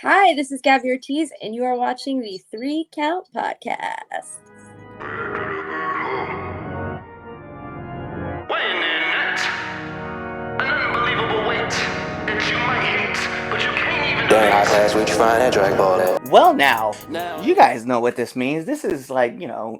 Hi, this is Gabby Ortiz, and you are watching the Three Count Podcast. Weighing in at an unbelievable weight that you might hate, but you can't even During high class, we trying to drag ball it. Well, now, you guys know what this means. This is now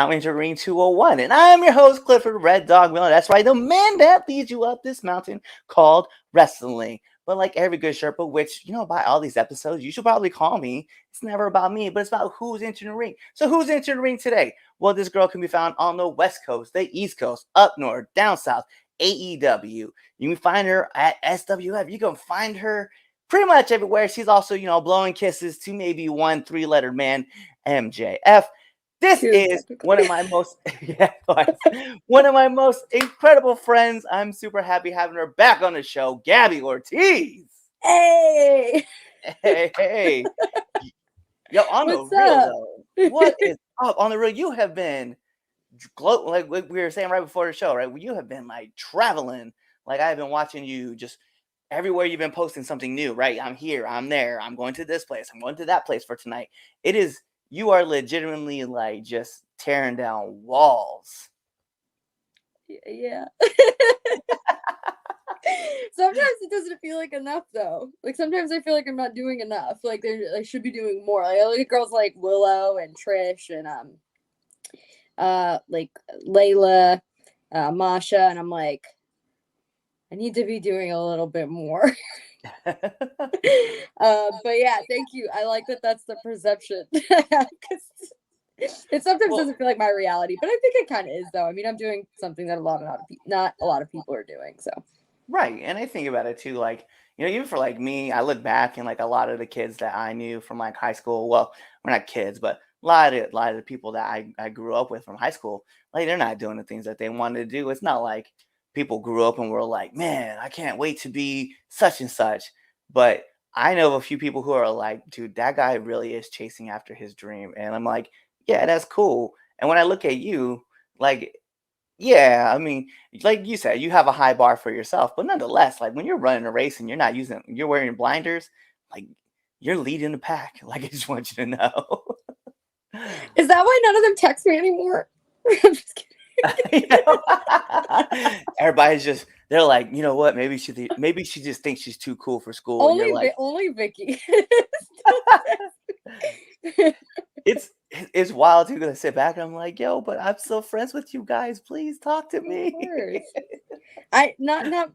entering 201. And I'm your host, Clifford Red Dawg Miller. That's right, the man that leads you up this mountain called wrestling. But like every good Sherpa, which, by all these episodes, you should probably call me. It's never about me, but it's about who's entering the ring. So who's entering the ring today? Well, this girl can be found on the West Coast, the East Coast, up north, down south, AEW. You can find her at SWF. You can find her pretty much everywhere. She's also, blowing kisses to maybe one three-letter man, MJF. This is one of my most one of my most incredible friends. I'm super happy having her back on the show, Gabby Ortiz. Hey! Hey. Yo, on What's the real up? though, what is up? On the real, you have been like we were saying right before the show, right? You have been like traveling. Like I've been watching you just everywhere you've been posting something new, right? I'm here, I'm there, I'm going to this place, I'm going to that place for tonight. You are legitimately like just tearing down walls. Yeah. Sometimes it doesn't feel like enough though. Like sometimes I feel like I'm not doing enough. Like I should be doing more. Like I look at girls like Willow and Trish and like Layla, Masha, and I'm like, I need to be doing a little bit more. But yeah, thank you. I like that. That's the perception. It sometimes doesn't feel like my reality, but I think it kind of is, though. I mean, I'm doing something that not a lot of people are doing. So right, and I think about it too. Like even for like me, I look back and like a lot of the kids that I knew from like high school. Well, we're not kids, but a lot of the people that I grew up with from high school, like they're not doing the things that they wanted to do. It's not like people grew up and were like, man, I can't wait to be such and such. But I know of a few people who are like, dude, that guy really is chasing after his dream. And I'm like, yeah, that's cool. And when I look at you, like, yeah, I mean, like you said, you have a high bar for yourself, but nonetheless, like when you're running a race and you're wearing blinders, like you're leading the pack. Like I just want you to know. is that why none of them text me anymore? I'm just kidding. They're like, you know what? Maybe she just thinks she's too cool for school. Only Vicky. It's wild too, gonna sit back and I'm like, yo, but I'm still friends with you guys. Please talk to me. I know that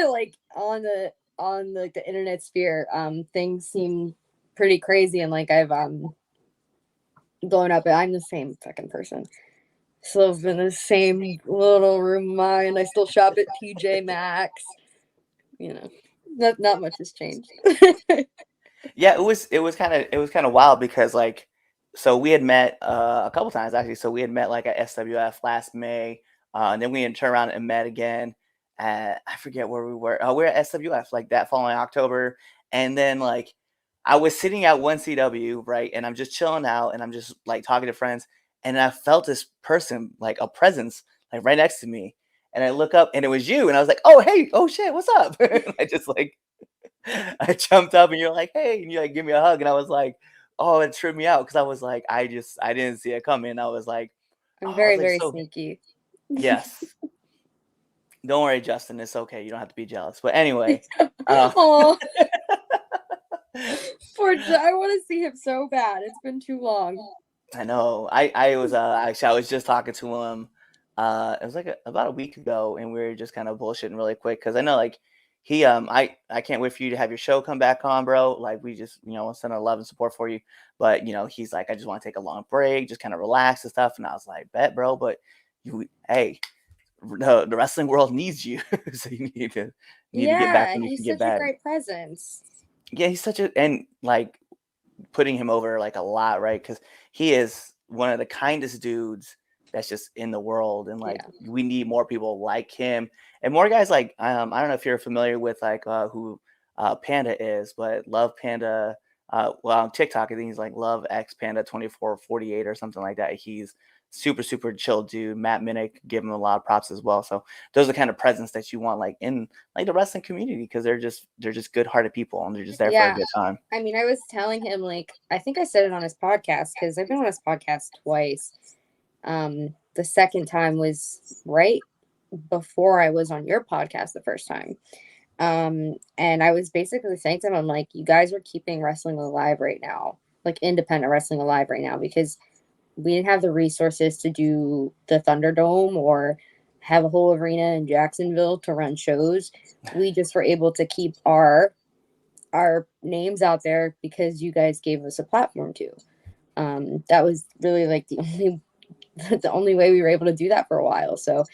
like on the internet sphere, things seem pretty crazy and like I've blown up. I'm the same fucking person. Still live in the same little room of mine. I still shop at TJ Maxx. Not much has changed. Yeah, it was kind of wild because like so we had met a couple times actually. So we had met like at SWF last May, and then we had turned around and met again at I forget where we were. We were at SWF like that following October, and then like I was sitting at 1CW, right, and I'm just chilling out and I'm just like talking to friends, and I felt this person like a presence like right next to me, and I look up and it was you, and I was like, oh hey, oh shit, what's up? And I just like I jumped up and you're like, hey, and you like give me a hug, and I was like, oh, it tripped me out because I was like, I didn't see it coming. I was like, I'm oh, very, like, very so sneaky. yes. Don't worry, Justin. It's okay. You don't have to be jealous. But anyway, Oh, I want to see him so bad. It's been too long. I know. I was actually I was just talking to him. It was like about a week ago, and we were just kind of bullshitting really quick because I know like he I can't wait for you to have your show come back on, bro. Like we just want to send our love and support for you. But he's like, I just want to take a long break, just kind of relax and stuff. And I was like, bet, bro. But hey, the wrestling world needs you, so you need to get back when you can get back. He's such a great presence. Yeah, he's and like putting him over like a lot, right? Because he is one of the kindest dudes that's just in the world, and like we need more people like him and more guys like I don't know if you're familiar with like who Panda is, but Love Panda. Well, on TikTok, I think he's like Love X Panda 2448 or something like that. He's super chill dude. Matt Minnick, give him a lot of props as well. So those are the kind of presence that you want like in like the wrestling community, because they're just good hearted people and they're just there for a Yeah. good time. I mean, I was telling him, like, I think I said it on his podcast, because I've been on his podcast twice. The second time was right before I was on your podcast the first time. And I was basically saying to him, I'm like, you guys are keeping wrestling alive right now, like independent wrestling alive right now, because we didn't have the resources to do the Thunderdome or have a whole arena in Jacksonville to run shows. We just were able to keep our names out there because you guys gave us a platform to. That was really like the only way we were able to do that for a while. So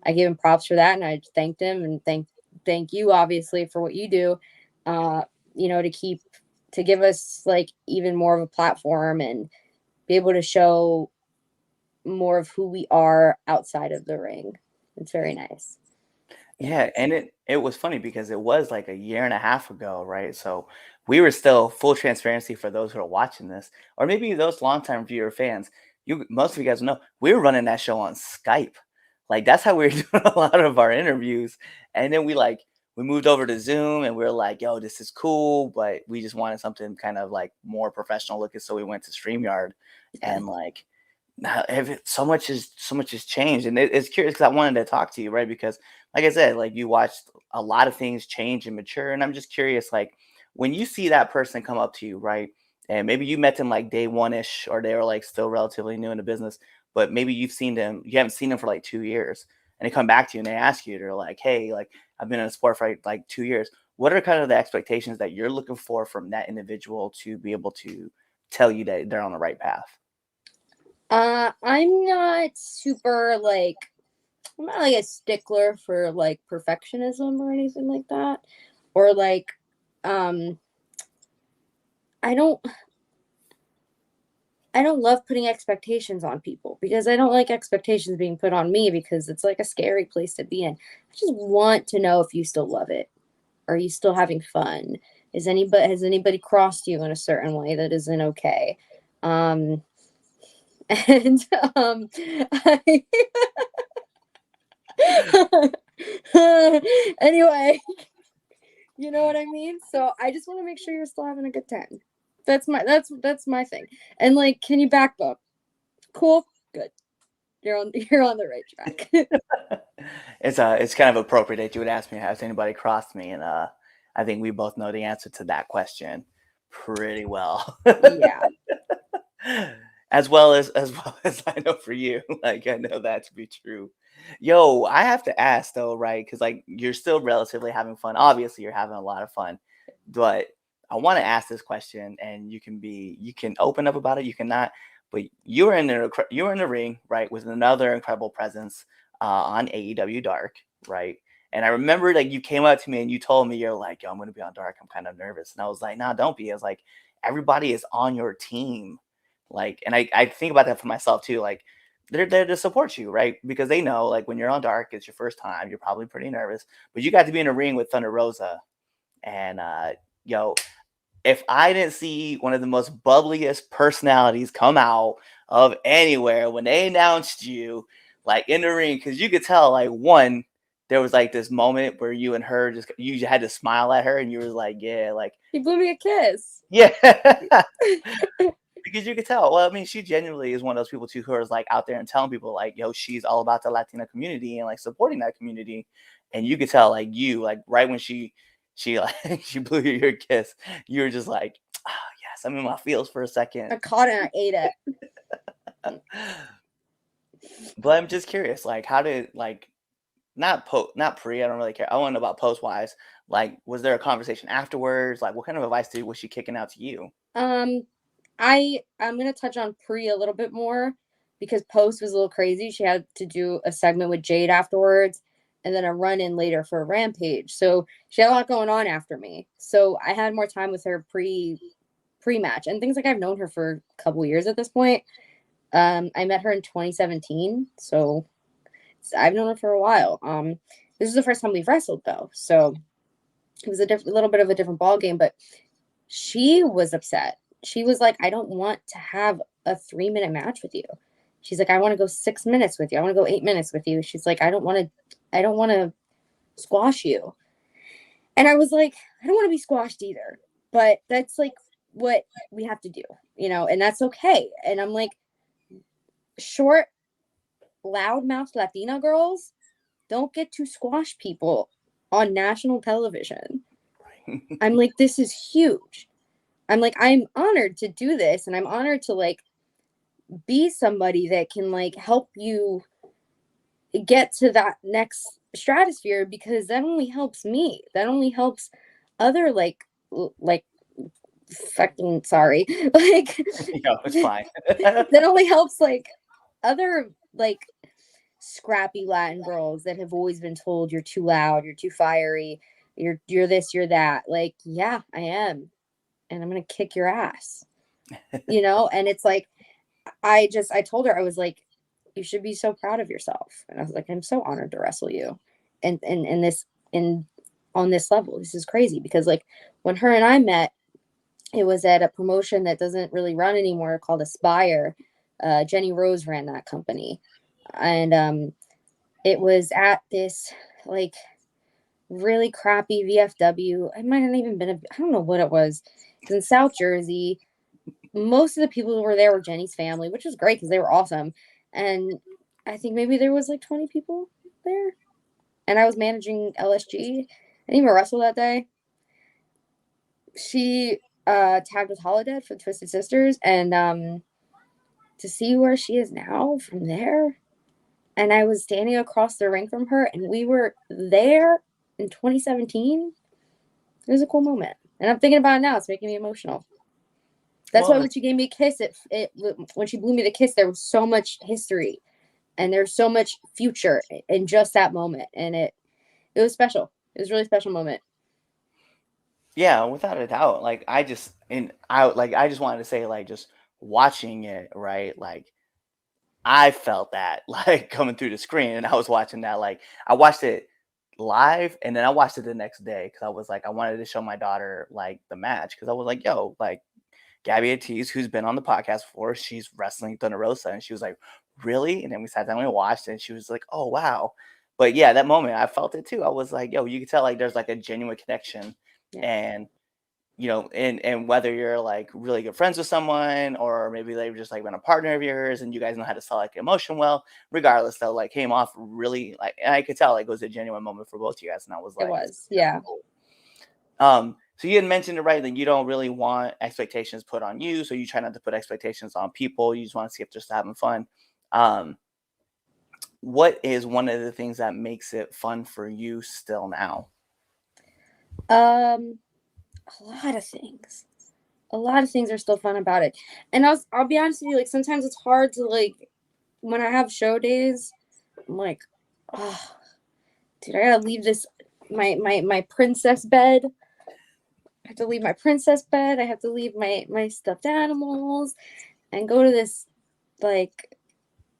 I gave him props for that, and I thanked him, and thank you obviously for what you do. To give us like even more of a platform and be able to show more of who we are outside of the ring. It's very nice. Yeah, and it was funny because it was like a year and a half ago, right? So we were still full transparency for those who are watching this, or maybe those longtime viewer fans. Most of you guys know we were running that show on Skype. Like that's how we were doing a lot of our interviews. And then we moved over to Zoom and we were like, yo, this is cool, but we just wanted something kind of like more professional looking. So we went to StreamYard and like now so much has changed. And it's curious because I wanted to talk to you, right? Because like I said, like you watched a lot of things change and mature. And I'm just curious, like when you see that person come up to you, right? And maybe you met them like day one-ish, or they were like still relatively new in the business, but maybe you haven't seen them for like 2 years, and they come back to you and they ask you, they're like, hey, like I've been in the sport for like 2 years. What are kind of the expectations that you're looking for from that individual to be able to tell you that they're on the right path? I'm not super like, I'm not like a stickler for like perfectionism or anything like that. Or like, um, I don't I don't love putting expectations on people, because I don't like expectations being put on me, because it's like a scary place to be in. I just want to know if you still love it. Are you still having fun? Has anybody crossed you in a certain way that isn't okay? Um, and I, anyway, you know what I mean? So I just want to make sure you're still having a good time. That's my thing. And like, can you back up? Cool, good. You're on the right track. It's kind of appropriate that you would ask me, has anybody crossed me? And I think we both know the answer to that question pretty well. Yeah. as well as I know for you. Like I know that to be true. Yo, I have to ask though, right? Because like you're still relatively having fun. Obviously, you're having a lot of fun, but I want to ask this question, and you can open up about it, you cannot. But you were in the ring, right, with another incredible presence on AEW Dark, right? And I remember like you came up to me and you told me, you're like, yo, I'm gonna be on Dark. I'm kind of nervous. And I was like, nah, don't be. I was like, everybody is on your team. Like, and I think about that for myself too. Like, they're there to support you, right? Because they know, like, when you're on Dark, it's your first time. You're probably pretty nervous, but you got to be in a ring with Thunder Rosa. And yo, if I didn't see one of the most bubbliest personalities come out of anywhere when they announced you, like in the ring, because you could tell, like, one, there was like this moment where you and her you had to smile at her, and you were like, yeah, like, He blew me a kiss. yeah. Because you could tell. Well, I mean, she genuinely is one of those people too who is like out there and telling people like, yo, she's all about the Latina community and like supporting that community. And you could tell like right when she like she blew you your kiss, you were just like, oh yes, I'm in my feels for a I second. caught it and I ate it. But I'm just curious, like how did like not pre, I don't really care. I want to know about post wise. Like, was there a conversation afterwards? Like what kind of advice was she kicking out to you? I'm gonna touch on pre a little bit more, because post was a little crazy. She had to do a segment with Jade afterwards, and then a run in later for Rampage. So she had a lot going on after me. So I had more time with her pre-match, and things like I've known her for a couple years at this point. I met her in 2017, so I've known her for a while. This is the first time we've wrestled though, so it was a little bit of a different ball game. But she was upset. She was like, I don't want to have a 3-minute match with you. She's like, I want to go 6 minutes with you. I want to go 8 minutes with you. She's like, I don't want to squash you. And I was like, I don't want to be squashed either. But that's like what we have to do, and that's okay. And I'm like, short, loudmouth Latina girls don't get to squash people on national television. I'm like, this is huge. I'm like, I'm honored to do this, and I'm honored to like be somebody that can like help you get to that next stratosphere, because that only helps me. That only helps other like fucking sorry. Like No, it's fine. that only helps like other like scrappy Latin girls that have always been told you're too loud, you're too fiery, you're this, you're that. Like, yeah, I am. And I'm gonna kick your ass. And it's like I told her, I was like, you should be so proud of yourself. And I was like, I'm so honored to wrestle you. And on this level. This is crazy, because like when her and I met, it was at a promotion that doesn't really run anymore called Aspire. Jenny Rose ran that company. And it was at this like really crappy VFW. It might have even been I don't know what it was. It's in South Jersey. Most of the people who were there were Jenny's family, which was great because they were awesome. And I think maybe there was like 20 people there. And I was managing LSG. I didn't even wrestle that day. She tagged with Holodead for Twisted Sisters, and to see where she is now from there. And I was standing across the ring from her, and we were there in 2017. It was a cool moment. And I'm thinking about it now. It's making me emotional. That's why when she gave me a kiss, when she blew me the kiss, there was so much history and there's so much future in just that moment. And it was special. It was a really special moment. Yeah, without a doubt. Like I just wanted to say, like, just watching it, right? Like I felt that like coming through the screen, and I was watching that. Like I watched it live, and then I watched it the next day because I was like, I wanted to show my daughter like the match, because I was like, yo, like Gabby Ortiz, who's been on the podcast before, she's wrestling Thunder Rosa, and she was like, really? And then we sat down and we watched it, and she was like, oh wow. But yeah, that moment I felt it too. I was like, yo, you can tell like there's like a genuine connection. Yeah. And and whether you're like really good friends with someone, or maybe they've just like been a partner of yours and you guys know how to sell like emotion well, regardless, though, like came off really like, and I could tell like it was a genuine moment for both of you guys. And I was like, it was, yeah. So you had mentioned it, right? That you don't really want expectations put on you. So you try not to put expectations on people. You just want to see if they're just having fun. What is one of the things that makes it fun for you still now? A lot of things. A lot of things are still fun about it. And I'll be honest with you, like sometimes it's hard to like, when I have show days, I'm like, oh, dude, I gotta leave this my princess bed. I have to leave my princess bed. I have to leave my stuffed animals and go to this like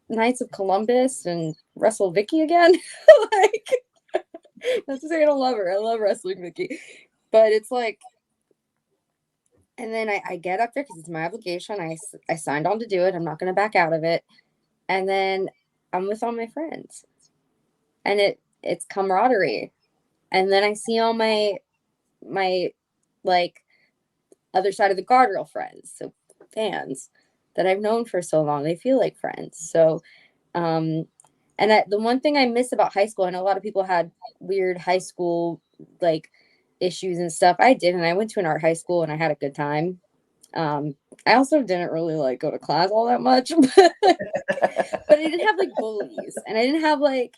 Knights of Columbus and wrestle Vicky again. Like, not to say I don't love her. I love wrestling Vicky. But it's like, and then I get up there because it's my obligation. I signed on to do it. I'm not going to back out of it. And then I'm with all my friends. And it's camaraderie. And then I see all my like other side of the guardrail friends. So fans that I've known for so long. They feel like friends. So, and the one thing I miss about high school, I know a lot of people had weird high school like issues and stuff. I didn't. I went to an art high school and I had a good time. I also didn't really like go to class all that much, but I didn't have like bullies, and I didn't have like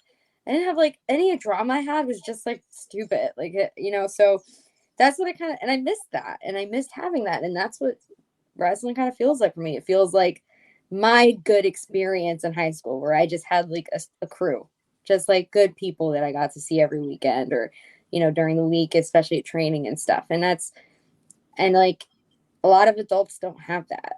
any drama I had was just like stupid, like so that's what and I missed that, and I missed having that, and that's what wrestling kind of feels like for me. It feels like my good experience in high school where I just had like a crew, just like good people that I got to see every weekend or during the week, especially at training and stuff. And like a lot of adults don't have that.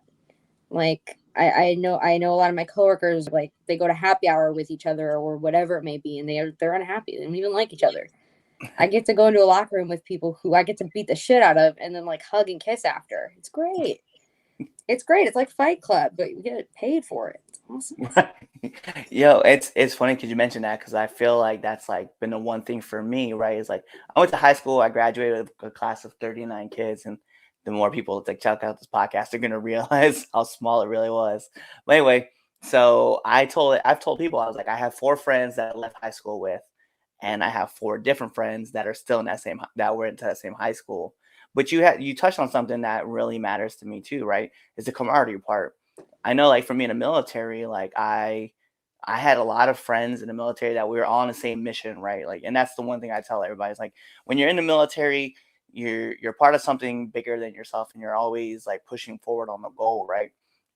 Like I know a lot of my coworkers, like they go to happy hour with each other or whatever it may be, and they're unhappy. They don't even like each other. I get to go into a locker room with people who I get to beat the shit out of and then like hug and kiss after. It's great. It's great. It's like Fight Club, but you get paid for it. Awesome. Yo, it's funny because you mentioned that because I feel like that's like been the one thing for me, right? Is like I went to high school, I graduated with a class of 39 kids, and the more people like check out this podcast, they're gonna realize how small it really was. But anyway, so I've told people I was like I have 4 friends that I left high school with, and I have 4 different friends that are still in that were into that same high school. But you touched on something that really matters to me too, right? Is the camaraderie part. I know, like for me in the military, like I had a lot of friends in the military that we were all on the same mission, right? Like, and that's the one thing I tell everybody is like when you're in the military, you're part of something bigger than yourself, and you're always like pushing forward on the goal, right?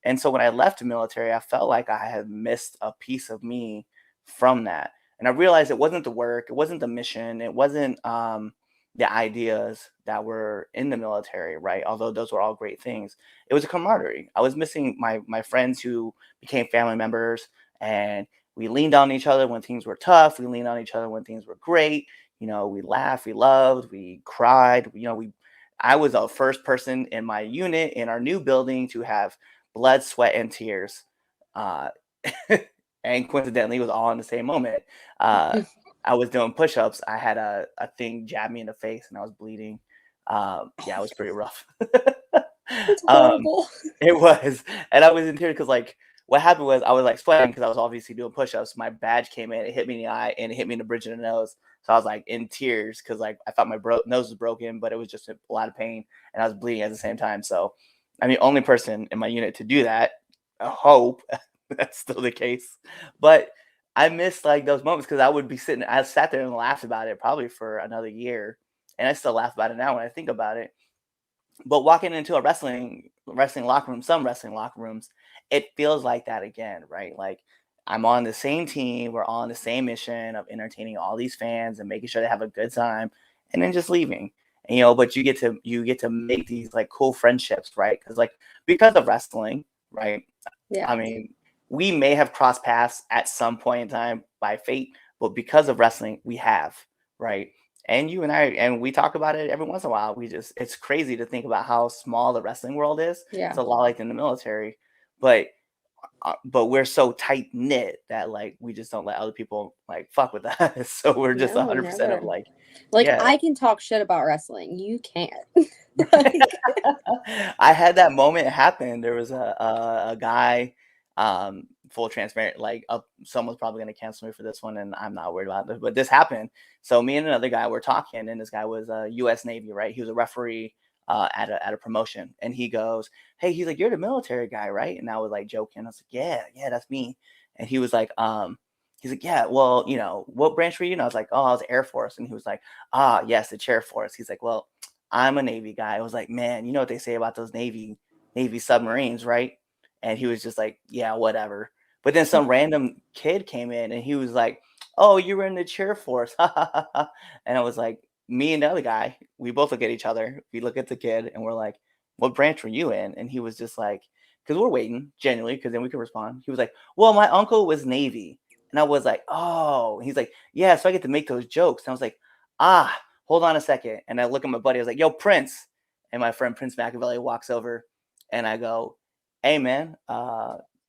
And so when I left the military, I felt like I had missed a piece of me from that, and I realized it wasn't the work, it wasn't the mission, it wasn't the ideas that were in the military, right? Although those were all great things, it was a camaraderie. I was missing my friends who became family members, and we leaned on each other when things were tough. We leaned on each other when things were great. You know, we laughed, we loved, we cried. You know, we I was the first person in my unit in our new building to have blood, sweat, and tears. Uh, and coincidentally, it was all in the same moment. Uh, I was doing push-ups. I had a thing jab me in the face, and I was bleeding. Yeah, it was pretty rough. It's um, horrible. it was, and I was in tears because like what happened was I was like sweating because I was obviously doing push-ups. My badge came in, it hit me in the eye, and it hit me in the bridge of the nose. So I was like in tears because like I thought my nose was broken, but it was just a lot of pain, and I was bleeding at the same time. So I'm the only person in my unit to do that. I hope that's still the case, but I miss like those moments because I would be sitting. I sat there and laughed about it probably for another year, and I still laugh about it now when I think about it. But walking into a wrestling locker room, some wrestling locker rooms, it feels like that again, right? Like I'm on the same team, we're all on the same mission of entertaining all these fans and making sure they have a good time, and then just leaving. And, but you get to make these like cool friendships, right? Because of wrestling, right? Yeah. I mean, we may have crossed paths at some point in time by fate, but because of wrestling, we have, right? And you and I, and we talk about it every once in a while. It's crazy to think about how small the wrestling world is. Yeah. It's a lot like in the military, but we're so tight knit that like we just don't let other people like fuck with us. So we're just No, 100% of never. like, Like yeah. I can talk shit about wrestling. You can't. Like, I had that moment happen. There was a guy, full transparent, like someone's probably gonna cancel me for this one, and I'm not worried about this, but this happened. So me and another guy were talking, and this guy was U.S. Navy, right? He was a referee at a promotion, and he goes, "Hey," he's like, "You're the military guy, right?" And I was like joking. I was like, "Yeah, that's me." And he was like, he's like, "Yeah, well, what branch were you?" And I was like, "Oh, I was Air Force." And he was like, "Ah, yes, the Air Force." He's like, "Well, I'm a Navy guy." I was like, "Man, you know what they say about those Navy submarines, right?" And he was just like, "Yeah, whatever." But then some random kid came in and he was like, "Oh, you were in the cheer force." And I was like, me and the other guy, we both look at each other. We look at the kid and we're like, "What branch were you in?" And he was just like, because we're waiting genuinely, because then we can respond. He was like, "Well, my uncle was Navy." And I was like, "Oh." And he's like, "Yeah, so I get to make those jokes." And I was like, "Ah, hold on a second." And I look at my buddy. I was like, "Yo, Prince." And my friend Prince Machiavelli walks over, and I go, "Hey, man,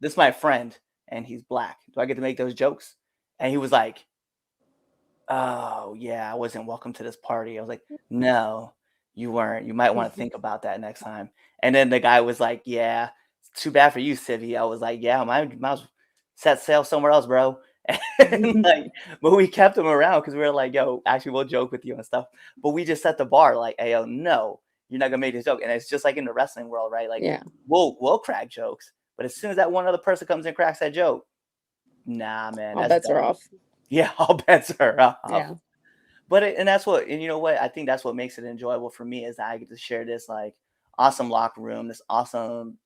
this is my friend, and he's black. Do I get to make those jokes?" And he was like, "Oh, yeah, I wasn't welcome to this party." I was like, "No, you weren't. You might want to think about that next time." And then the guy was like, "Yeah, it's too bad for you, Civvy." I was like, "Yeah, might set sail somewhere else, bro." And like, but we kept him around because we were like, "Yo, actually, we'll joke with you and stuff." But we just set the bar like, "Hey, yo, no, you're not gonna make this joke." And it's just like in the wrestling world, right? Like, yeah. we'll crack jokes, but as soon as that one other person comes and cracks that joke, nah, man, All that's bets are done. off. Yeah, all bets are off. Yeah. But and that's and you know what? I think that's what makes it enjoyable for me is that I get to share this like awesome locker room, this awesome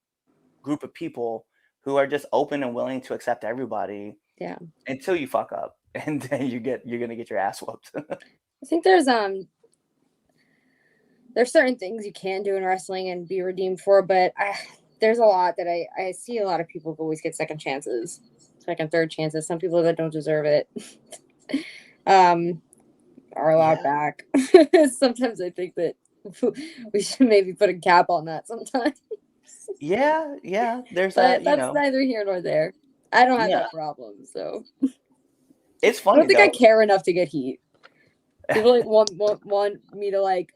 group of people who are just open and willing to accept everybody Yeah. until you fuck up, and then you're gonna get your ass whooped. I think there's certain things you can do in wrestling and be redeemed for, but there's a lot that I see a lot of people who always get second chances, second, third chances. Some people that don't deserve it are allowed Yeah. back. Sometimes I think that we should maybe put a cap on that sometimes. Yeah, there's But that, that's neither here nor there. I don't have Yeah. that problem, so It's I funny don't think though. I care enough to get heat. People like want me to like.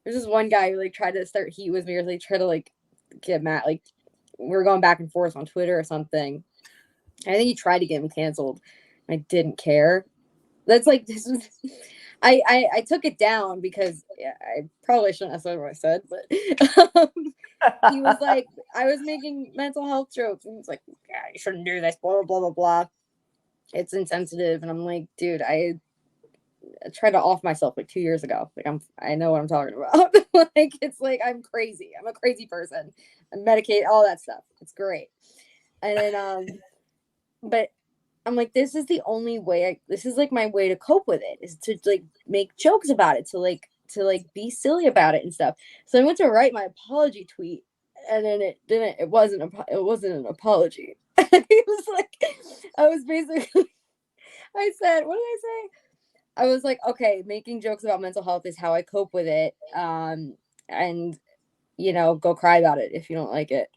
There's this one guy who like tried to start heat with me, or like try to like get mad. Like we're going back and forth on Twitter or something. I think he tried to get me canceled. I didn't care. That's like this was. I took it down because I probably shouldn't have said what I said, but he was like, I was making mental health jokes, and he was like, yeah, you shouldn't do this, blah, blah, blah, blah, blah. It's insensitive. And I'm like, dude, I tried to off myself like 2 years ago. Like I know what I'm talking about. Like, it's like, I'm crazy. I'm a crazy person. I'm medicated, all that stuff. It's great. And then, but I'm like, this is the only way this is like my way to cope with it, is to like make jokes about it, to like be silly about it and stuff. So I went to write my apology tweet, and then it wasn't an apology. It was like, I was basically, I said, what did I say? I was like, okay, making jokes about mental health is how I cope with it. And go cry about it if you don't like it.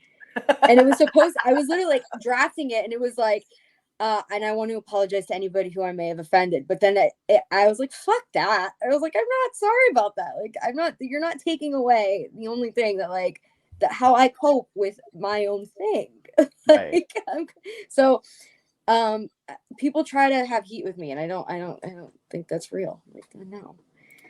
And it was I was literally like drafting it, and it was like, and I want to apologize to anybody who I may have offended. But then I was like, fuck that. I was like, I'm not sorry about that. Like, you're not taking away the only thing that like, that how I cope with my own thing. Right. Like, so, people try to have heat with me, and I don't think that's real. Like, no,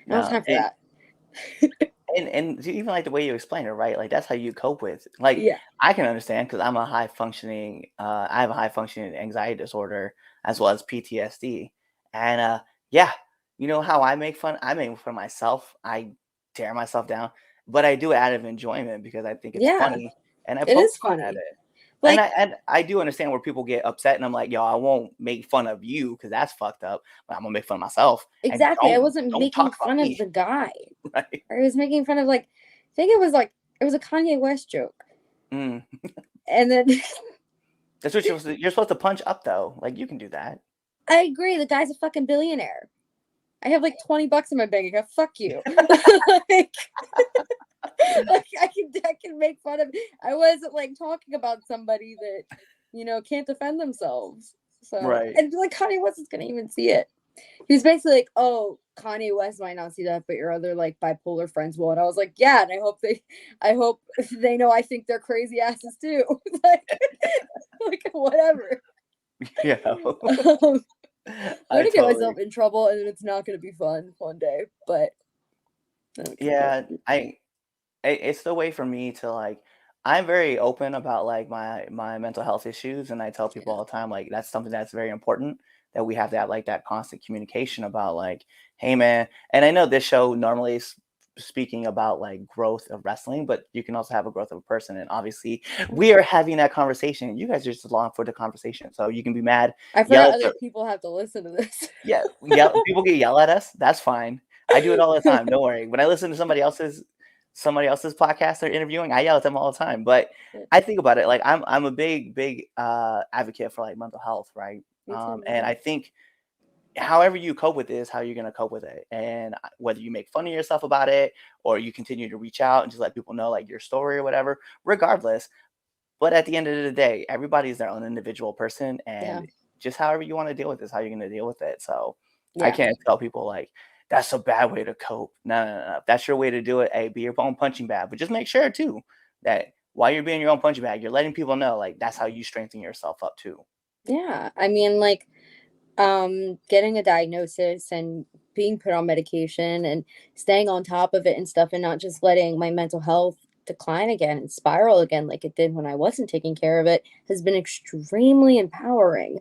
I don't have time for that. And even like the way you explain it, right? Like that's how you cope with. Like Yeah. I can understand because I'm a high functioning. I have a high functioning anxiety disorder as well as PTSD. And yeah, you know how I make fun. I make fun of myself. I tear myself down, but I do it out of enjoyment because I think it's Yeah, funny, and I it poke is fun at funny. it. Like, And I do understand where people get upset, and I'm like, yo, I won't make fun of you because that's fucked up. But I'm gonna make fun of myself, and exactly. I wasn't don't making talk about fun of me, the guy. right? I was making fun of, like, I think it was a Kanye West joke. Mm. And then That's what you're supposed to punch up though. Like you can do that. I agree, the guy's a fucking billionaire. I have like $20 in my bank account. Fuck you. Like, like I can make fun of. I wasn't like talking about somebody that can't defend themselves. So, Right. and like Kanye West is gonna even see it. He was basically like, "Oh, Kanye West might not see that, but your other like bipolar friends will." And I was like, "Yeah," and I hope they know I think they're crazy asses too. like whatever. Yeah. I'm I gonna get totally. myself in trouble, and then it's not gonna be fun one day. But I don't care. Yeah. It's the way for me to like. I'm very open about like my mental health issues, and I tell people Yeah. all the time like that's something that's very important that we have to have like that constant communication about like, hey man. And I know this show normally is speaking about like growth of wrestling, but you can also have a growth of a person. And obviously, we are having that conversation. You guys are just along for the conversation, so you can be mad, I yell forgot at other the people have to listen to this. yeah, yell. People get yell at us. That's fine. I do it all the time. Don't worry. When I listen to somebody else's podcast they're interviewing, I yell at them all the time. But I think about it like I'm a big advocate for like mental health, right? Me too. And I think however you cope with it is how you're going to cope with it. And whether you make fun of yourself about it or you continue to reach out and just let people know like your story or whatever, regardless. But at the end of the day, everybody's their own individual person, Yeah. and just however you want to deal with this, how you're going to deal with it. So I Yeah. can't tell people like that's a bad way to cope. No. If that's your way to do it, hey, be your own punching bag. But just make sure too that while you're being your own punching bag, you're letting people know like that's how you strengthen yourself up too. Yeah. I mean, like, getting a diagnosis and being put on medication and staying on top of it and stuff, and not just letting my mental health decline again and spiral again like it did when I wasn't taking care of it, has been extremely empowering.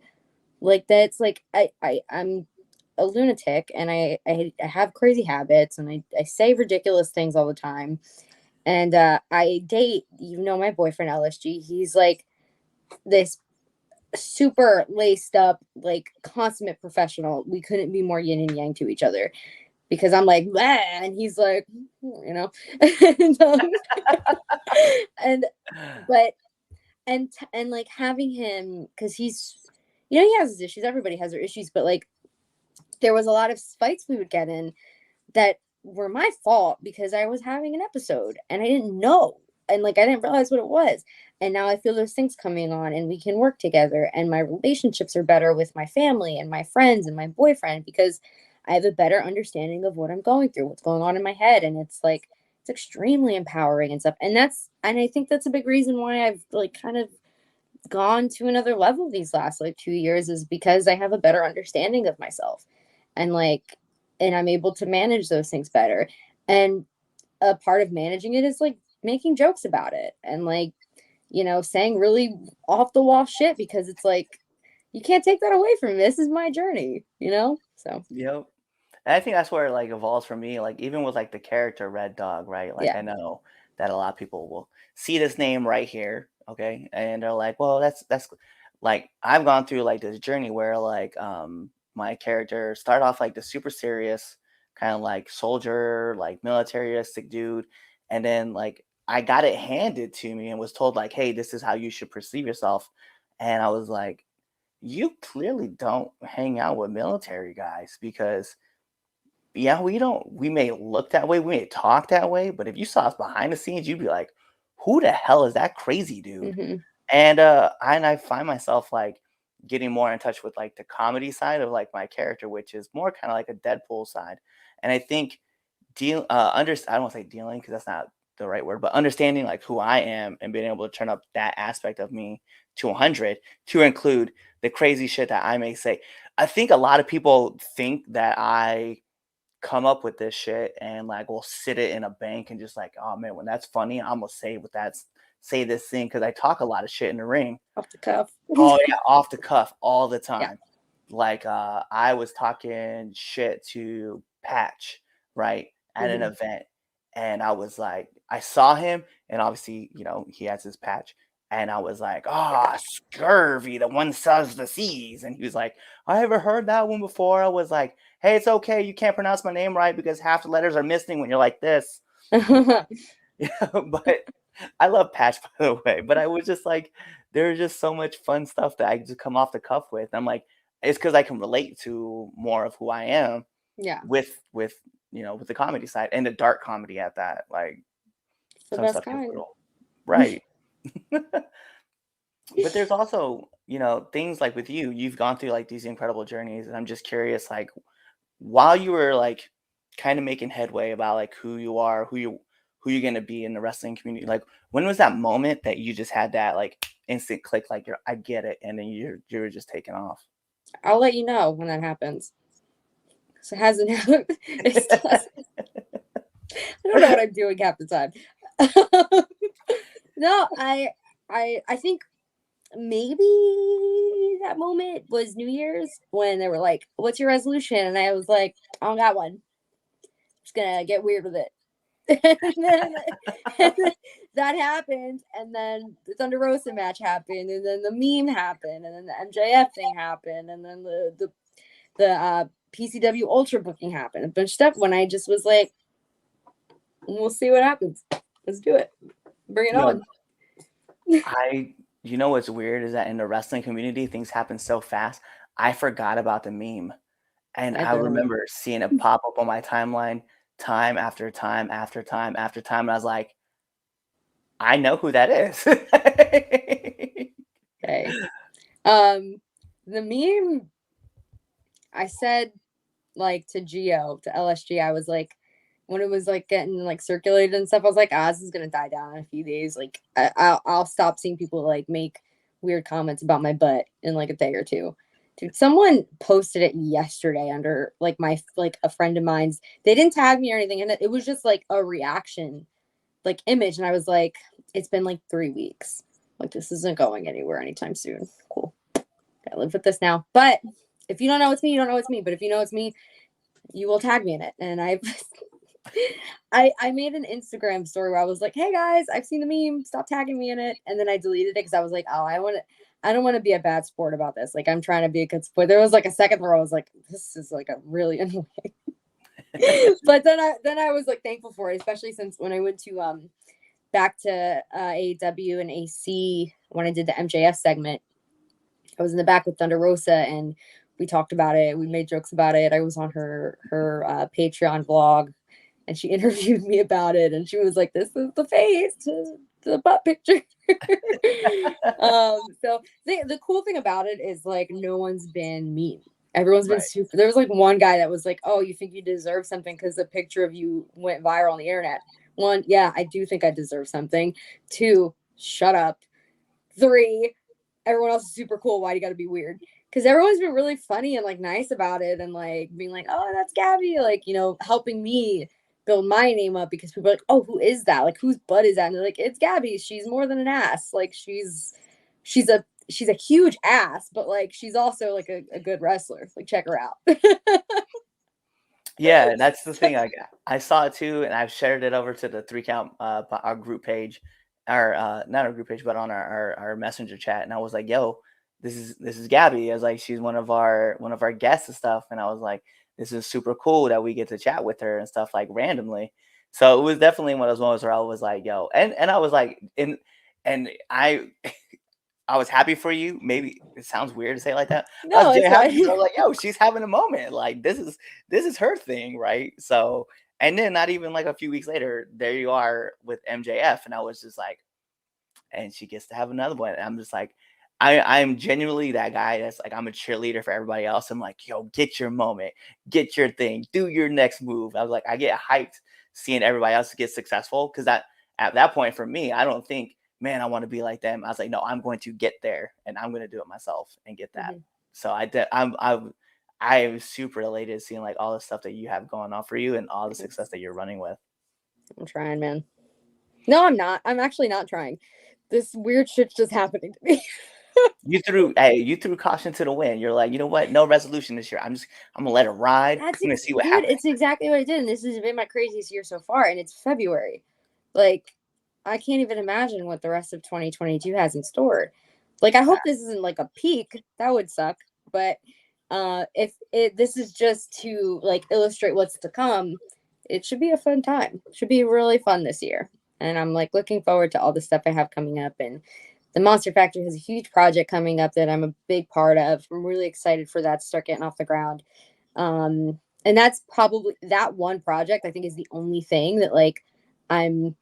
Like, that's like, I'm a lunatic, and I have crazy habits, and I say ridiculous things all the time. And I date, my boyfriend LSG. He's like this super laced up, like consummate professional. We couldn't be more yin and yang to each other, because I'm like, "Bleh," and he's like, and, and but and like having him, because he has his issues. Everybody has their issues, but like there was a lot of fights we would get in that were my fault because I was having an episode and I didn't know. and like I didn't realize what it was. And now I feel those things coming on, and we can work together, and my relationships are better with my family and my friends and my boyfriend because I have a better understanding of what I'm going through, what's going on in my head. And it's like, it's extremely empowering and stuff. And I think that's a big reason why I've like kind of gone to another level these last like 2 years, is because I have a better understanding of myself, and like, and I'm able to manage those things better. And a part of managing it is like making jokes about it, and like, saying really off the wall shit, because it's like, you can't take that away from me. This is my journey. So Yep. And I think that's where it like evolves for me. Like even with like the character Red Dog, right? Like yeah. I know that a lot of people will see this name right here, okay, and they're like, well, that's like I've gone through like this journey where like my character started off like the super serious kind of like soldier, like militaristic dude, and then like I got it handed to me and was told like, hey, this is how you should perceive yourself, and I was like, you clearly don't hang out with military guys because yeah, we may look that way, we may talk that way, but if you saw us behind the scenes, you'd be like, who the hell is that crazy dude? Hmm. And I find myself like getting more in touch with like the comedy side of like my character, which is more kind of like a Deadpool side. And I think I don't want to say dealing because that's not the right word, but understanding like who I am and being able to turn up that aspect of me to 100 to include the crazy shit that I may say. I think a lot of people think that I come up with this shit and like we'll sit it in a bank and just like, oh man, when that's funny, I'm gonna say say this thing because I talk a lot of shit in the ring. Off the cuff. Oh yeah, off the cuff all the Yeah. time. Like I was talking shit to Patch, right, at an Mhm. event, and I was like, I saw him, and obviously, he has his patch, and I was like, oh, scurvy, the one sows the seas, and he was like, I ever heard that one before. I was like, hey, it's okay, you can't pronounce my name right because half the letters are missing when you're like this. Yeah, but I love Patch, by the way. But I was just like, there's just so much fun stuff that I just come off the cuff with. I'm like, it's because I can relate to more of who I am Yeah. with the comedy side and the dark comedy at that. Like It's the some best stuff gets a kind. little right. But there's also, things like with you, you've gone through like these incredible journeys, and I'm just curious, like while you were like kind of making headway about like who you are, who you're gonna be in the wrestling community, like when was that moment that you just had that like instant click, like I get it, and then you're just taking off? I'll let you know when that happens. So it hasn't happened. It still hasn't. I don't know what I'm doing half the time. No, I think maybe that moment was New Year's when they were like, "What's your resolution?" And I was like, "I don't got one. Just gonna get weird with it." and then that happened, and then the Thunder Rosa match happened, and then the meme happened, and then the MJF thing happened, and then the PCW Ultra booking happened. A bunch of stuff when I just was like, we'll see what happens. Let's do it. Bring it No, on. you know what's weird is that in the wrestling community, things happen so fast. I forgot about the meme. And I I don't. remember seeing it pop up on my timeline time after time after time after time. And I was like, I know who that is. Okay. The meme I said like to Geo, to LSG, I was like, when it was like getting like circulated and stuff, I was like, this is gonna die down in a few days. Like I'll stop seeing people like make weird comments about my butt in like a day or two. Dude, someone posted it yesterday under like a friend of mine's. They didn't tag me or anything, and it was just like a reaction, like image, and I was like, it's been like 3 weeks. Like this isn't going anywhere anytime soon. Cool. Gotta live with this now. But if you don't know it's me, you don't know it's me. But if you know it's me, you will tag me in it. And I made an Instagram story where I was like, hey guys, I've seen the meme, stop tagging me in it. And then I deleted it because I was like, oh, I don't want to be a bad sport about this. Like I'm trying to be a good sport. There was like a second where I was like, this is like a really annoying. But then I was like thankful for it, especially since when I went to back to AEW and AC when I did the MJF segment, I was in the back with Thunder Rosa and we talked about it. We made jokes about it. I was on her Patreon vlog and she interviewed me about it. And she was like, this is the face. the butt picture. So the cool thing about it is like no one's been mean. Everyone's been Right. super. There was like one guy that was like, "Oh, you think you deserve something because the picture of you went viral on the internet." One, yeah, I do think I deserve something. Two, shut up. Three, everyone else is super cool. Why do you got to be weird? Because everyone's been really funny and like nice about it and like being like, "Oh, that's Gabby," like, you know, helping me build my name up because people are like, "Oh, who is that? Like, whose butt is that?" And they're like, "It's Gabby. She's more than an ass. Like, she's a huge ass, but like she's also like a good wrestler. Like, check her out." Yeah, that's the thing. I saw it too, and I've shared it over to the 3 Count our group page, our not our group page, but on our messenger chat. And I was like, "Yo, this is Gabby." I was like, "She's one of our guests and stuff." And I was like, "This is super cool that we get to chat with her and stuff like randomly." So it was definitely one of those moments where I was like, "Yo," and I was like, and I was happy for you. Maybe it sounds weird to say it like that. I No, was it's very happy because I fine. was like, "Yo, she's having a moment. Like this is her thing, right?" So, and then not even like a few weeks later, there you are with MJF, and I was just like, and she gets to have another one. And I'm just like, I'm genuinely that guy that's like I'm a cheerleader for everybody else. I'm like, yo, get your moment, get your thing, do your next move. I was like, I get hyped seeing everybody else get successful because that at that point for me, I don't think, man, I want to be like them. I was like, no, I'm going to get there and I'm going to do it myself and get that. Mhm. So I did. I'm super elated seeing like all the stuff that you have going on for you and all the success that you're running with. I'm trying, man. No, I'm not. I'm actually not trying. This weird shit's just happening to me. You threw caution to the wind. You're like, you know what? No resolution this year. I'm gonna let it ride. That's I'm gonna see what dude, happens. it's exactly what I did. And this has been my craziest year so far. And it's February. Like, I can't even imagine what the rest of 2022 has in store. Like, I hope this isn't like a peak. That would suck. But if it this is just to like illustrate what's to come, it should be a fun time. It should be really fun this year. And I'm like looking forward to all the stuff I have coming up. And the Monster Factory has a huge project coming up that I'm a big part of. I'm really excited for that to start getting off the ground. And that's probably that one project I think is the only thing that like I'm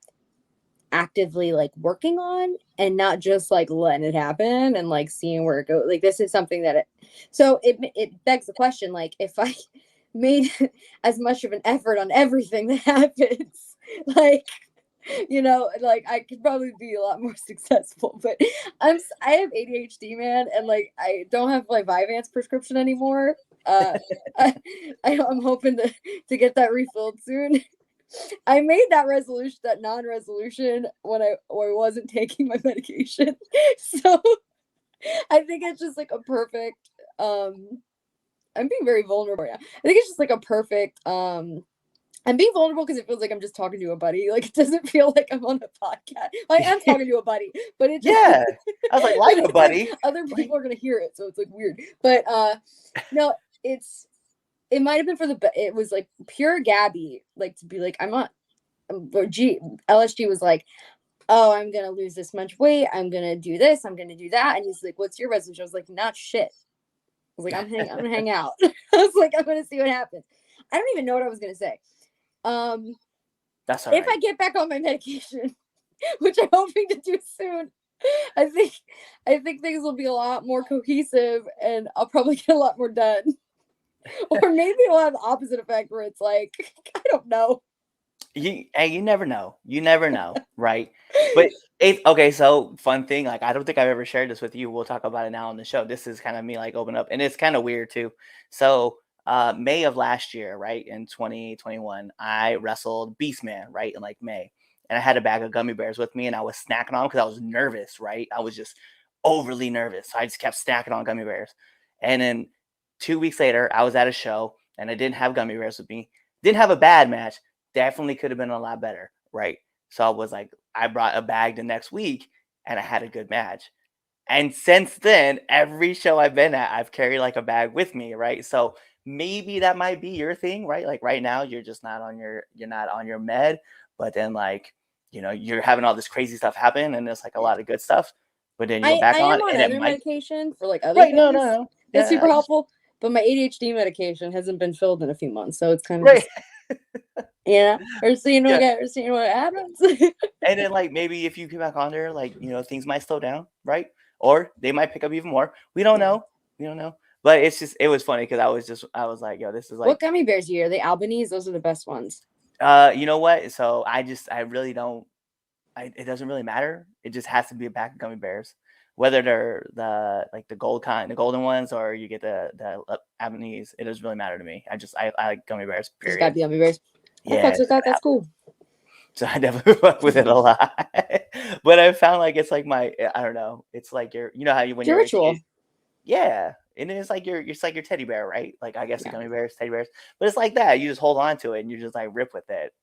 actively like working on and not just like letting it happen and like seeing where it goes. Like this is something that it begs the question, like if I made as much of an effort on everything that happens, like like I could probably be a lot more successful. But I have ADHD, man, and like I don't have my Vyvanse prescription anymore. Uh, I, I'm hoping to get that refilled soon. I made that resolution, that non-resolution, when I wasn't taking my medication. So I think it's just like a perfect. I'm being very vulnerable. Yeah, I think it's just like a perfect. I'm being vulnerable because it feels like I'm just talking to a buddy. Like it doesn't feel like I'm on a podcast. Well, I am talking to a buddy, but it just Yeah, I was like but a it's like buddy. other Like, people are gonna hear it, so it's like weird. But no, it might have been for it was like pure Gabby, like to be like I'm not. Or LSG was like, oh, I'm gonna lose this much weight. I'm gonna do this. I'm gonna do that. And he's like, what's your resolution? I was like, not shit. I was like, I'm gonna hang out. I was like, I'm gonna see what happens. I don't even know what I was gonna say. that's all If right. I get back on my medication, which I'm hoping to do soon, I think things will be a lot more cohesive and I'll probably get a lot more done. Or maybe it'll have the opposite effect where it's like, I don't know. You never know. You never know, right? But okay. So fun thing, like I don't think I've ever shared this with you. We'll talk about it now on the show. This is kind of me like open up, and it's kind of weird too. So May of last year, right in 2021, I wrestled Beastman, right in like May, and I had a bag of gummy bears with me, and I was snacking on because I was nervous, right? I was just overly nervous, so I just kept snacking on gummy bears. And then 2 weeks later, I was at a show, and I didn't have gummy bears with me. Didn't have a bad match, definitely could have been a lot better, right? So I was like, I brought a bag the next week and I had a good match. And since then, every show I've been at, I've carried like a bag with me, right? So maybe that might be your thing, right? Like right now, you're just you're not on your med, but then like, you're having all this crazy stuff happen and it's like a lot of good stuff, but then you're I back am on on and it other might, medication for like other right? No, no, things. no. It's Yeah, super helpful, but my ADHD medication hasn't been filled in a few months, so it's kind of right. just Yeah, we're seeing Yeah. what happens. And then like maybe if you get back on there, like things might slow down, right? Or they might pick up even more. We don't Yeah. know. We don't know. But it was funny because I was like, yo, this is What like, gummy bears do you? Are they Albanese? Those are the best ones. you know what? So I really don't. It doesn't really matter. It just has to be a pack of gummy bears, whether they're the gold kind, the golden ones, or you get the Abenese. It doesn't really matter to me. I like gummy bears. Just gotta Period. be gummy bears. I Yeah. fucks with that. That's cool. So I definitely fuck with it a lot. But I found like it's like I don't know. It's like how you when It's a you're a ritual. kid. Yeah. And it's like your teddy bear, right? Like I guess the Yeah. gummy bears, teddy bears. But it's like that. You just hold on to it and you just like rip with it.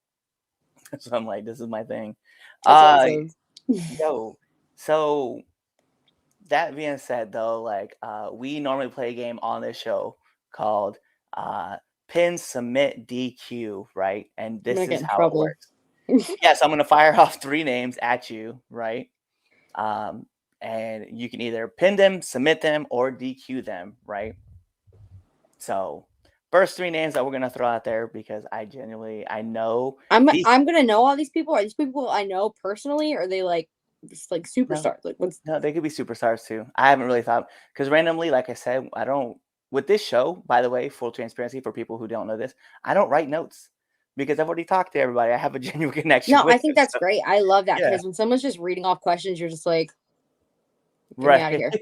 So I'm like, this is my thing. That's Uh awesome. yo. So that being said though, like we normally play a game on this show called Pin Submit DQ, right? And I'm this gonna get is in how it trouble. works. Yes, I'm gonna fire off 3 names at you, right? Um, and you can either pin them, submit them, or DQ them, right? So, first 3 names that we're gonna throw out there because I know these. I'm gonna know all these people. Are these people I know personally, or are they like just like No, superstars? Like what's no, they could be superstars too. I haven't really thought because randomly, like I said, I don't. With this show, by the way, full transparency for people who don't know this, I don't write notes because I've already talked to everybody. I have a genuine connection no, with I think them. that's So, great. I love that yeah, because when someone's just reading off questions, you're just like, get me out of right.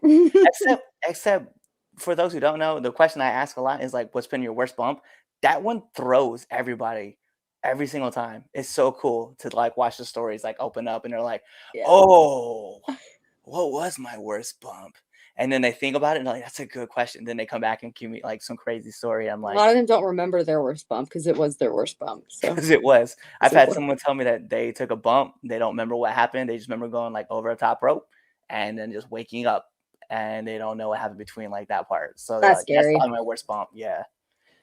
here. Except for those who don't know, the question I ask a lot is like, "What's been your worst bump?" That one throws everybody every single time. It's so cool to like watch the stories like open up and they're like, Yeah. "Oh, what was my worst bump?" And then they think about it and they're like, "That's a good question." Then they come back and give me like some crazy story. I'm A like, lot of them don't remember their worst bump because it was their worst bump. So because it was. I've it's like, had what? someone tell me that they took a bump. They don't remember what happened. They just remember going like over a top rope and then just waking up and they don't know what happened between like that part. So they're That's like, that's scary. probably my worst bump. Yeah.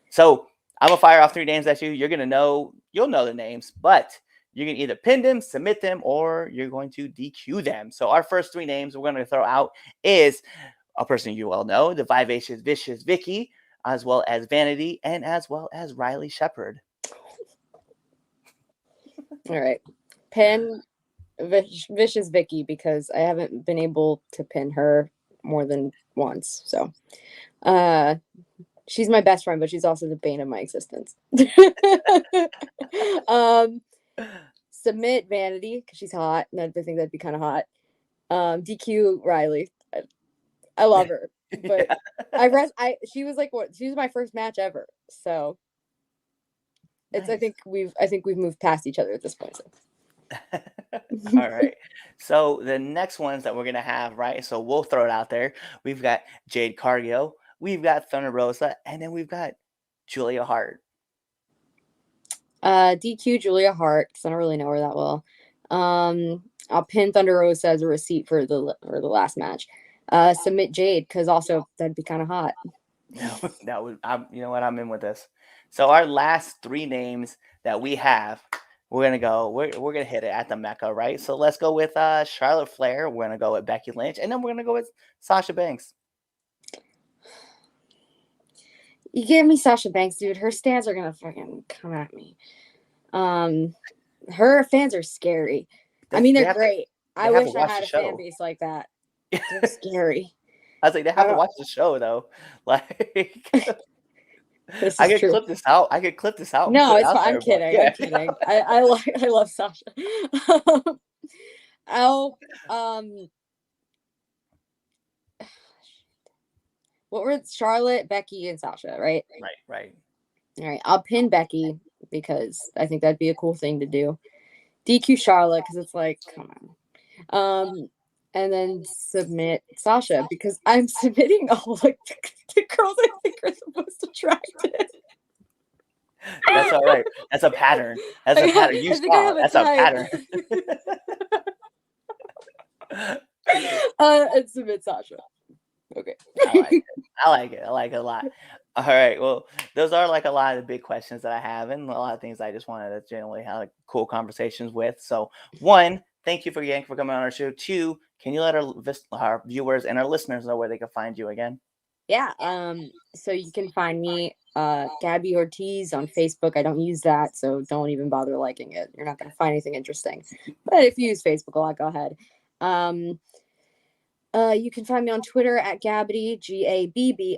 So I'm gonna fire off 3 names at you. You're gonna know, you'll know the names, but you can either pin them, submit them, or you're going to DQ them. So our first 3 names we're gonna throw out is a person you all know, the Vivacious Vicious Vicky, as well as Vanity, and as well as Riley Shepard. All right. Pin Vicious Vicky because I haven't been able to pin her more than once. So uh she's my best friend, but she's also the bane of my existence. um Submit Vanity because she's hot, and I think that'd be kind of hot. DQ Riley. I love her, but she was like what she was my first match ever. So it's Nice. I think we've moved past each other at this point. So. All right. So the next ones that we're gonna have, right? So we'll throw it out there. We've got Jade Cargio, we've got Thunder Rosa, and then we've got Julia Hart. DQ Julia Hart because I don't really know her that well. I'll pin Thunder Rosa as a receipt for the last match. Submit Jade because also that'd be kind of hot. That would, you know what? I'm in with this. So our last 3 names that we have, we're gonna go. We're gonna hit it at the Mecca, right? So let's go with Charlotte Flair. We're gonna go with Becky Lynch, and then we're gonna go with Sasha Banks. You give me Sasha Banks, dude. Her stands are gonna fucking come at me. Her fans are scary. I mean, they're great. I They have to wish I watch had the a fan show. base like that. They're scary. I was like, they I have to don't. watch the show though. Like, This I is could true. clip this out. I could clip this out and No, put it it's out fine. I'm there. But kidding. I'm yeah, kidding. I love Sasha. I'll what were Charlotte, Becky, and Sasha, right? right. All right. I'll pin Becky because I think that'd be a cool thing to do. DQ Charlotte because it's like, come on. And then submit Sasha because I'm submitting all like the girls I think are the most attractive. That's all right. That's a pattern. That's a pattern. You I think I saw. have a That's a type. pattern. And submit Sasha. Okay. I like it. I like it. I like it a lot. All right. Well, those are like a lot of the big questions that I have, and a lot of things I just wanted to generally have like cool conversations with. So, one, thank you for coming on our show. Two, can you let our viewers and our listeners know where they can find you again? yeah, so you can find me, Gabby Ortiz on Facebook. I don't use that, so don't even bother liking it. You're not going to find anything interesting. But if you use Facebook a lot, go ahead. Um, you can find me on Twitter at Gabbity, Gabbity,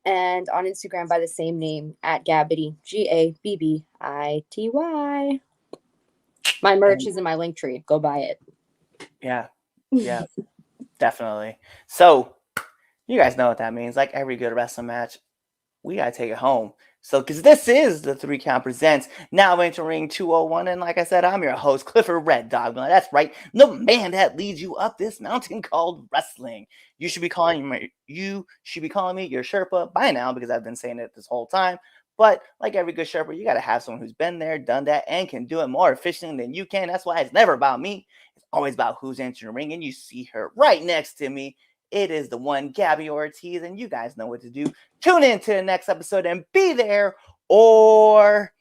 and on Instagram by the same name at Gabbity, Gabbity. My merch is in my link tree. Go buy it. Yeah, yeah, definitely. So you guys know what that means. Like every good wrestling match, we gotta take it home. So, because this is the 3 Count Presents, now entering 201, and like I said, I'm your host, Clifford Red Dawg. That's right, the man that leads you up this mountain called wrestling. You should be calling me your Sherpa by now because I've been saying it this whole time. But like every good Sherpa, you gotta have someone who's been there, done that, and can do it more efficiently than you can. That's why it's never about me. It's always about who's entering the ring, and you see her right next to me. It is the one Gabby Ortiz, and you guys know what to do. Tune in to the next episode and be there, or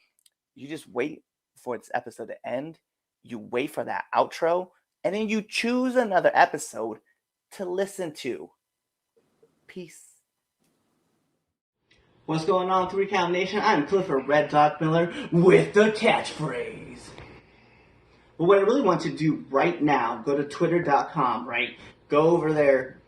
you just wait for this episode to end. You wait for that outro, and then you choose another episode to listen to. Peace. What's going on, 3 Count Nation? I'm Clifford Red Dawg Miller with the catchphrase. But what I really want you to do right now, go to twitter.com, right? Go over there.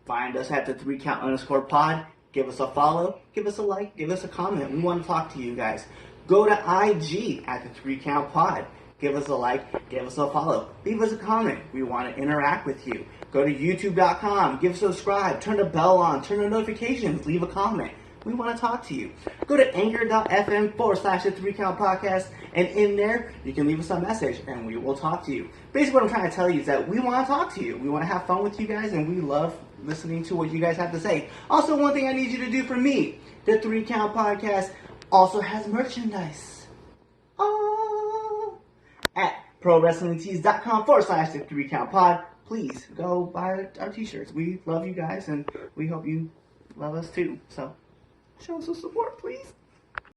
Find us at the 3Count_pod. Give us a follow. Give us a like. Give us a comment. We want to talk to you guys. Go to IG at the 3Count_pod. Give us a like. Give us a follow. Leave us a comment. We want to interact with you. Go to youtube.com. Give us a subscribe. Turn the bell on. Turn the notifications. Leave a comment. We want to talk to you. Go to anchor.fm/the 3Count podcast, and in there you can leave us a message and we will talk to you. Basically what I'm trying to tell you is that we want to talk to you. We want to have fun with you guys, and we love listening to what you guys have to say. Also, one thing I need you to do for me, the 3Count podcast also has merchandise. Oh, at prowrestlingtees.com/the 3Count pod. Please go buy our t-shirts. We love you guys, and we hope you love us too. So show us some support, please.